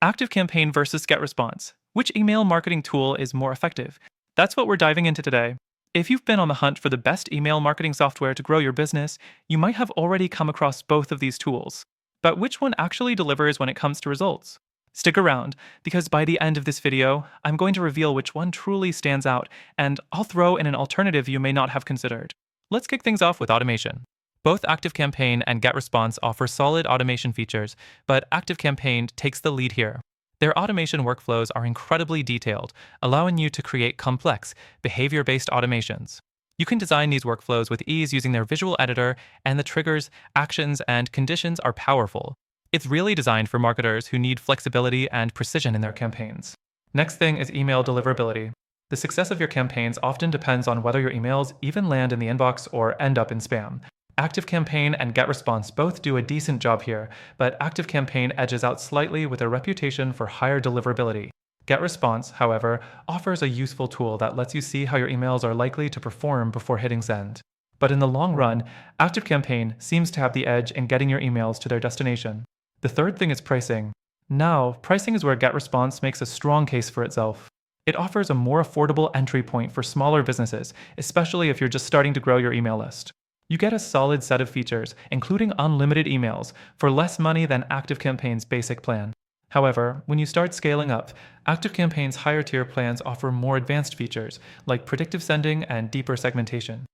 ActiveCampaign versus GetResponse. Which email marketing tool is more effective? That's what we're diving into today. If you've been on the hunt for the best email marketing software to grow your business, you might have already come across both of these tools. But which one actually delivers when it comes to results? Stick around, because by the end of this video, I'm going to reveal which one truly stands out, and I'll throw in an alternative you may not have considered. Let's kick things off with automation. Both ActiveCampaign and GetResponse offer solid automation features, but ActiveCampaign takes the lead here. Their automation workflows are incredibly detailed, allowing you to create complex, behavior-based automations. You can design these workflows with ease using their visual editor, and the triggers, actions, and conditions are powerful. It's really designed for marketers who need flexibility and precision in their campaigns. Next thing is email deliverability. The success of your campaigns often depends on whether your emails even land in the inbox or end up in spam. ActiveCampaign and GetResponse both do a decent job here, but ActiveCampaign edges out slightly with a reputation for higher deliverability. GetResponse, however, offers a useful tool that lets you see how your emails are likely to perform before hitting send. But in the long run, ActiveCampaign seems to have the edge in getting your emails to their destination. The third thing is pricing. Now, pricing is where GetResponse makes a strong case for itself. It offers a more affordable entry point for smaller businesses, especially if you're just starting to grow your email list. You get a solid set of features, including unlimited emails, for less money than ActiveCampaign's basic plan. However, when you start scaling up, ActiveCampaign's higher tier plans offer more advanced features, like predictive sending and deeper segmentation.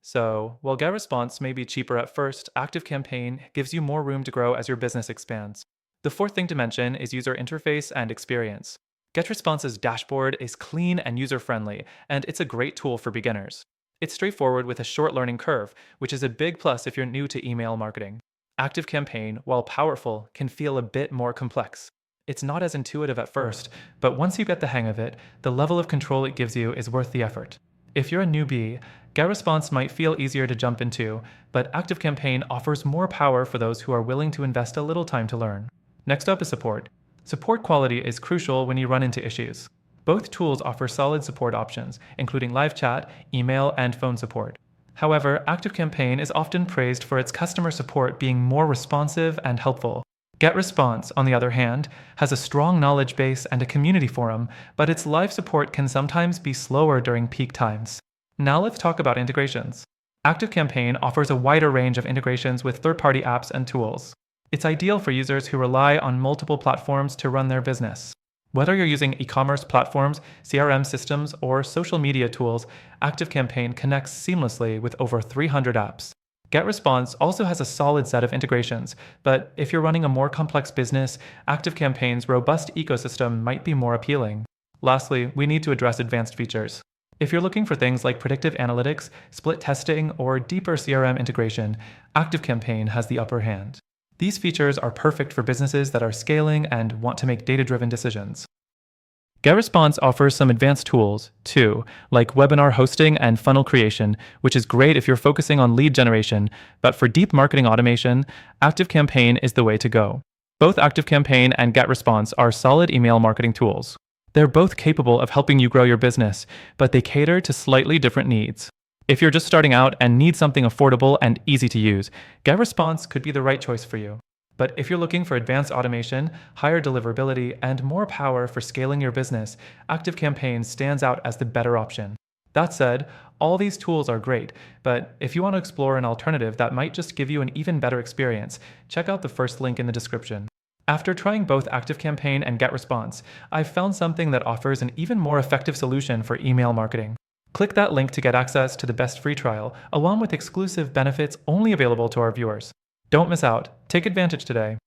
So, while GetResponse may be cheaper at first, ActiveCampaign gives you more room to grow as your business expands. The fourth thing to mention is user interface and experience. GetResponse's dashboard is clean and user-friendly, and it's a great tool for beginners. It's straightforward with a short learning curve, which is a big plus if you're new to email marketing. ActiveCampaign, while powerful, can feel a bit more complex. It's not as intuitive at first, but once you get the hang of it, the level of control it gives you is worth the effort. If you're a newbie, GetResponse might feel easier to jump into, but ActiveCampaign offers more power for those who are willing to invest a little time to learn. Next up is support. Support quality is crucial when you run into issues. Both tools offer solid support options, including live chat, email, and phone support. However, ActiveCampaign is often praised for its customer support being more responsive and helpful. GetResponse, on the other hand, has a strong knowledge base and a community forum, but its live support can sometimes be slower during peak times. Now let's talk about integrations. ActiveCampaign offers a wider range of integrations with third-party apps and tools. It's ideal for users who rely on multiple platforms to run their business. Whether you're using e-commerce platforms, CRM systems, or social media tools, ActiveCampaign connects seamlessly with over 300 apps. GetResponse also has a solid set of integrations, but if you're running a more complex business, ActiveCampaign's robust ecosystem might be more appealing. Lastly, we need to address advanced features. If you're looking for things like predictive analytics, split testing, or deeper CRM integration, ActiveCampaign has the upper hand. These features are perfect for businesses that are scaling and want to make data-driven decisions. GetResponse offers some advanced tools, too, like webinar hosting and funnel creation, which is great if you're focusing on lead generation, but for deep marketing automation, ActiveCampaign is the way to go. Both ActiveCampaign and GetResponse are solid email marketing tools. They're both capable of helping you grow your business, but they cater to slightly different needs. If you're just starting out and need something affordable and easy to use, GetResponse could be the right choice for you. But if you're looking for advanced automation, higher deliverability, and more power for scaling your business, ActiveCampaign stands out as the better option. That said, all these tools are great, but if you want to explore an alternative that might just give you an even better experience, check out the first link in the description. After trying both ActiveCampaign and GetResponse, I've found something that offers an even more effective solution for email marketing. Click that link to get access to the best free trial, along with exclusive benefits only available to our viewers. Don't miss out. Take advantage today.